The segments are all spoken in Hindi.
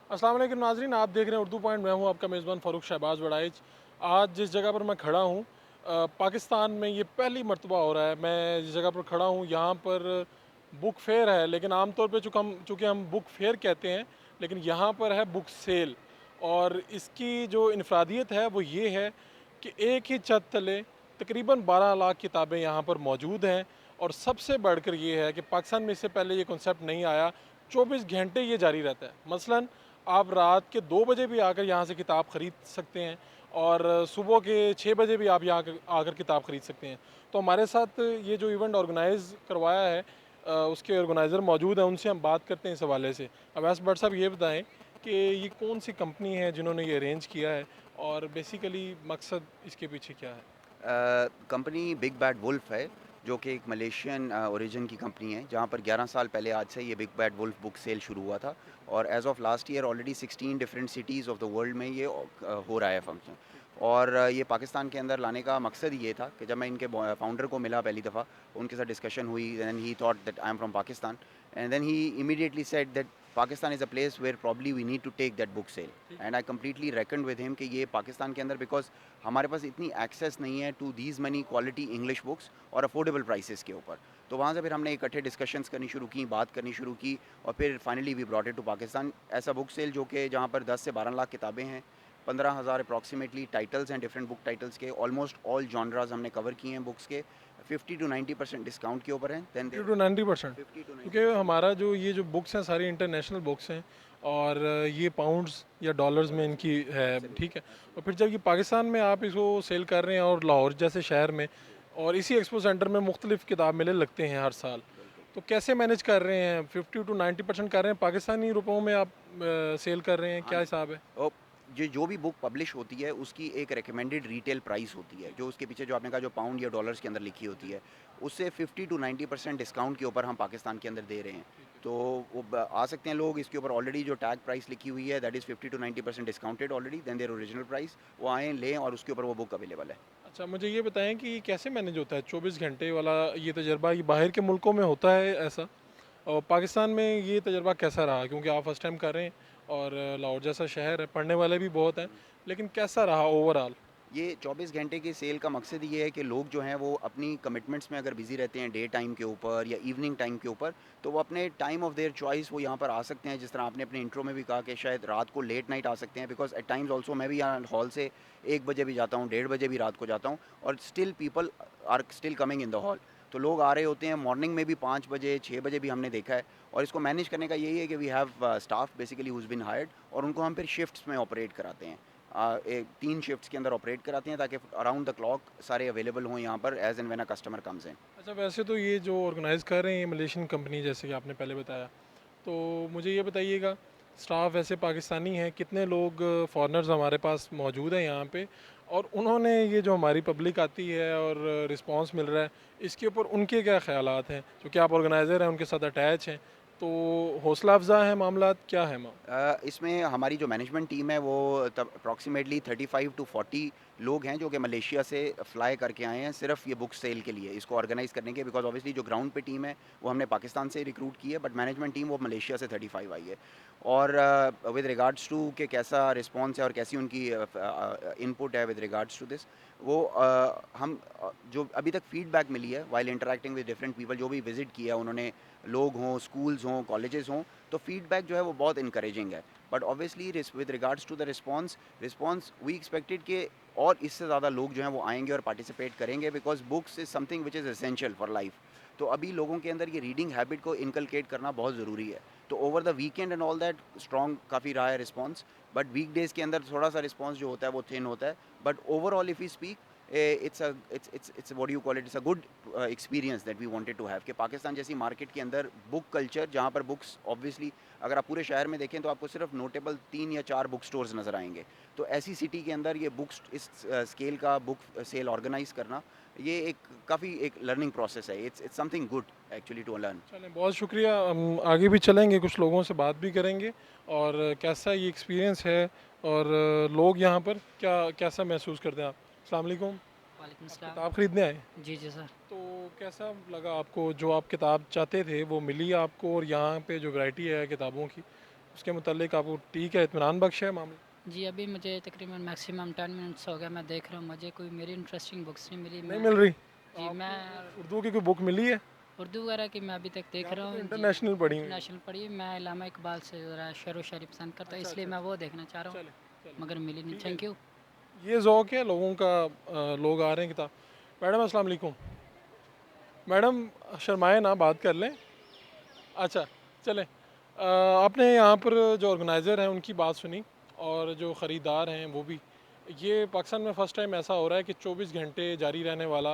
अस्सलाम वालेकुम नाज़रीन, आप देख रहे हैं उर्दू पॉइंट। मैं हूं आपका मेज़बान फ़ारूक शहबाज वड़ाइच। आज जिस जगह पर मैं खड़ा हूं, पाकिस्तान में ये पहली मर्तबा हो रहा है। मैं जिस जगह पर खड़ा हूं यहाँ पर बुक फेयर है, लेकिन आमतौर पे चूँकि हम बुक फेयर कहते हैं, लेकिन यहाँ पर है बुक सेल। और इसकी जो इनफरादियत है वो ये है कि एक ही छत तले तकरीबन 12 लाख किताबें यहाँ पर मौजूद हैं। और सबसे बढ़कर ये है कि पाकिस्तान में इससे पहले ये कॉन्सेप्ट नहीं आया। 24 घंटे ये जारी रहता है। मसलन आप रात के 2 बजे भी आकर यहाँ से किताब ख़रीद सकते हैं, और सुबह के 6 बजे भी आप यहाँ आकर किताब ख़रीद सकते हैं। तो हमारे साथ ये जो इवेंट ऑर्गेनाइज़ करवाया है, उसके ऑर्गेनाइज़र मौजूद हैं, उनसे हम बात करते हैं इस हवाले से। अवैस भट्ट साहब, ये बताएं कि ये कौन सी कंपनी है जिन्होंने ये अरेंज किया है, और बेसिकली मकसद इसके पीछे क्या है? कंपनी बिग बैड वुल्फ है, जो कि एक मलेशियन ओरिजिन की कंपनी है, जहाँ पर 11 साल पहले आज से ये big bad wolf book sale शुरू हुआ था। और as of last year already 16 different cities of the world में ये हो रहा है फंक्शन। और ये पाकिस्तान के अंदर लाने का मकसद ये था कि जब मैं इनके फाउंडर को मिला पहली दफ़ा, उनके साथ डिस्कशन हुई, and he thought that I am from Pakistan, and then he immediately said that Pakistan is a place where probably we need to take that book sale. And I completely reckon with him कि ये पाकिस्तान के अंदर, बिकॉज हमारे पास इतनी एक्सेस नहीं है to these money quality English books और अफोर्डेबल प्राइसेस के ऊपर। तो वहाँ से फिर हमने इकट्ठे डिस्कशंस करनी शुरू की, बात करनी शुरू की, और फिर finally we brought it to Pakistan. ऐसा बुक सेल जो कि जहाँ पर 10 से 12 लाख किताबें हैं, 15,000 अप्रॉक्सीमेटली टाइटल्स हैं डिफरेंट बुक टाइटल्स के, ऑलमोस्ट ऑल जॉनराज हमने कवर किए हैं बुक्स के, 50 to 90% डिस्काउंट के ऊपर हैं। Then 50 to 90%? क्योंकि 50 to 90%। हमारा जो ये जो बुक्स हैं सारी इंटरनेशनल बुक्स हैं, और ये पाउंड्स या डॉलर्स में इनकी है, ठीक है। और फिर जब ये पाकिस्तान में आप इसको सेल कर रहे हैं, और लाहौर जैसे शहर में और इसी एक्सपो सेंटर में मुख्तलिफ किताब मेले लगते हैं हर साल, तो कैसे मैनेज कर रहे हैं? 50 to 90% कर रहे हैं, पाकिस्तानी रुपयों में आप सेल कर रहे हैं, हाँ, क्या हिसाब है? और जो भी बुक पब्लिश होती है उसकी एक रिकमेंडेड रिटेल प्राइस होती है, जो उसके पीछे जो आपने कहा जो पाउंड या डॉलर्स के अंदर लिखी होती है, उससे 50 to 90% डिस्काउंट के ऊपर हम पाकिस्तान के अंदर दे रहे हैं। तो वो आ सकते हैं लोग, इसके ऊपर ऑलरेडी जो टैग प्राइस लिखी हुई है that is 50 to 90% discounted already then their original price. वो आएँ लें और उसके ऊपर वो बुक अवेलेबल है। अच्छा, मुझे ये बताएं कि ये कैसे मैनेज होता है 24 घंटे वाला ये तजर्बा? ये बाहर के मुल्कों में होता है ऐसा, और पाकिस्तान में ये तजर्बा कैसा रहा? क्योंकि आप फर्स्ट टाइम कर रहे हैं, और लाहौर जैसा शहर है, पढ़ने वाले भी बहुत हैं, लेकिन कैसा रहा ओवरऑल? ये 24 घंटे की सेल का मकसद ये है कि लोग जो हैं वो अपनी कमिटमेंट्स में अगर बिज़ी रहते हैं डे टाइम के ऊपर या इवनिंग टाइम के ऊपर, तो वो अपने टाइम ऑफ देयर चॉइस वो यहाँ पर आ सकते हैं। जिस तरह आपने अपने इंट्रो में भी कहा कि शायद रात को लेट नाइट आ सकते हैं, बिकॉज एट टाइम्स ऑल्सो मैं भी यहाँ हॉल से 1 बजे भी जाता हूँ, 1:30 बजे भी रात को जाता हूँ, और still people are still coming in the hall. तो लोग आ रहे होते हैं मॉर्निंग में भी, 5 बजे 6 बजे भी हमने देखा है। और इसको मैनेज करने का यही है कि we have staff basically who's been hired, और उनको हम फिर शिफ्ट्स में ऑपरेट कराते हैं। एक 3 शिफ्ट्स के अंदर ऑपरेट कराते हैं ताकि अराउंड द क्लॉक सारे अवेलेबल हों यहाँ पर as and when a customer comes in. अच्छा, वैसे तो ये जो ऑर्गेनाइज़ कर रहे हैं ये मलेशियन कंपनी, जैसे कि आपने पहले बताया, तो मुझे ये बताइएगा, स्टाफ वैसे पाकिस्तानी है, कितने लोग फॉरेनर्स हमारे पास मौजूद हैं यहाँ पे, और उन्होंने ये जो हमारी पब्लिक आती है और रिस्पांस मिल रहा है, इसके ऊपर उनके क्या ख्यालात हैं? क्योंकि आप ऑर्गेनाइज़र हैं, उनके साथ अटैच हैं, तो हौसला अफ़ज़ा है मामलात, क्या है इसमें हमारी जो मैनेजमेंट टीम है वो तब अप्रॉक्सीमेटली 35 to 40 लोग हैं जो कि मलेशिया से फ़्लाई करके आए हैं सिर्फ ये बुक सेल के लिए, इसको ऑर्गेनाइज़ करने के। बिकॉज ऑब्वियसली जो ग्राउंड पे टीम है वो हमने पाकिस्तान से रिक्रूट की है, बट मैनेजमेंट टीम वो मलेशिया से 35 आई है। और विद रिगार्ड्स टू कि कैसा रिस्पॉन्स है और कैसी उनकी इनपुट है विद रिगार्ड्स टू दिस, वो जो अभी तक फीडबैक मिली है while interacting with different people, जो भी विज़िट किया उन्होंने, लोग हों, स्कूल्स हों, कॉलेजेस हों, तो फीडबैक जो है वो बहुत इनकरेजिंग है। But obviously with regards to the response we expected कि और इससे ज़्यादा लोग जो हैं वो आएंगे और पार्टिसिपेट करेंगे, because books is something which is essential for life. तो अभी लोगों के अंदर ये रीडिंग हैबिट को इनकलकेट करना बहुत ज़रूरी है। तो over the weekend and all that strong काफ़ी रहा है रिस्पॉन्स, बट वीकडेज़ के अंदर थोड़ा सा रिस्पॉन्स जो होता है वो थिन होता है। But overall if you speak, it's what do you call it, it's a good experience that we wanted to have कि पाकिस्तान जैसी मार्केट के अंदर बुक कल्चर, जहाँ पर बुक्स ऑब्वियसली अगर आप पूरे शहर में देखें तो आपको सिर्फ नोटेबल 3 या 4 बुक स्टोर्स नज़र आएंगे। तो ऐसी सिटी के अंदर ये बुक्स इस स्केल का बुक सेल ऑर्गेनाइज करना, ये एक काफ़ी एक लर्निंग प्रोसेस है। It's something good actually to learn. चलें, बहुत शुक्रिया। हम आगे भी चलेंगे, कुछ लोगों से बात भी करेंगे, और कैसा ये एक्सपीरियंस है, और लोग यहाँ पर क्या कैसा महसूस करते हैं आप। अस्सलाम वालेकुम। वालेकुम आप सलाम। किताब ख़रीदने आए? जी, जी सर। तो कैसा लगा आपको? जो आप किताब चाहते थे वो मिली आपको, और यहाँ पे जो वैरायटी है किताबों की, उसके मुतालिक आपको ठीक है, इत्मीनान बख्श है मामला? जी, अभी मुझे तकरीबन मैक्सिमम 10 मिनट्स हो गया मैं देख रहा हूँ, मुझे कोई मेरी इंटरेस्टिंग बुक्स नहीं मिली। नहीं मैं मिल रही? जी, मैं आपको उर्दू की कोई बुक मिली है? उर्दू वगैरह की मैं अभी तक देख रहा आपने तो हूँ जी। इंटरनेशनल पढ़ी हुई है। इंटरनेशनल पढ़ी, मैं इल्लामा इकबाल से ज़रा शेर व शायरी पसंद करता हूँ, अच्छा, इसलिए अच्छा, मैं वो देखना चाह रहा हूँ, चले, चले, मगर मिली नहीं। ठीक है। Thank you. ये ज़ौक है लोगों का, लोग आ रहे हैं किताब। मैडम अस्सलाम वालेकुम। मैडम शर्माए ना, बात कर लें। अच्छा, चलें। आपने यहाँ पर जो ऑर्गेनाइज़र हैं उनकी बात सुनी और जो ख़रीदार हैं वो भी। ये पाकिस्तान में फ़र्स्ट टाइम ऐसा हो रहा है कि 24 घंटे जारी रहने वाला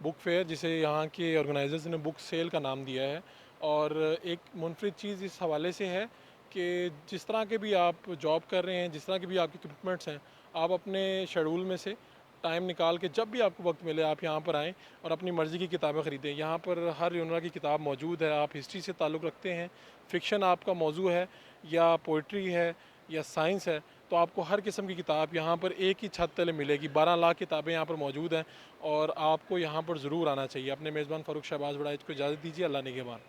बुक फेयर, जिसे यहाँ के ऑर्गेनाइज़र्स ने बुक सेल का नाम दिया है। और एक मुनफरिद चीज़ इस हवाले से है कि जिस तरह के भी आप जॉब कर रहे हैं, जिस तरह के भी आपके कमिटमेंट्स हैं, आप अपने शेड्यूल में से टाइम निकाल के जब भी आपको वक्त मिले आप यहाँ पर आएँ और अपनी मर्ज़ी की किताबें ख़रीदें। यहाँ पर हर योनरा की किताब मौजूद है। आप हिस्ट्री से ताल्लुक़ रखते हैं, फ़िक्शन आपका मौजू है या पोइट्री है या साइंस है, तो आपको हर किस्म की किताब यहाँ पर एक ही छत तले मिलेगी। 12 लाख किताबें यहाँ पर मौजूद हैं और आपको यहाँ पर ज़रूर आना चाहिए। अपने मेज़बान फ़ारूक शहबाज वड़ाइच को इजाज़त दीजिए। अल्लाह निगहबान।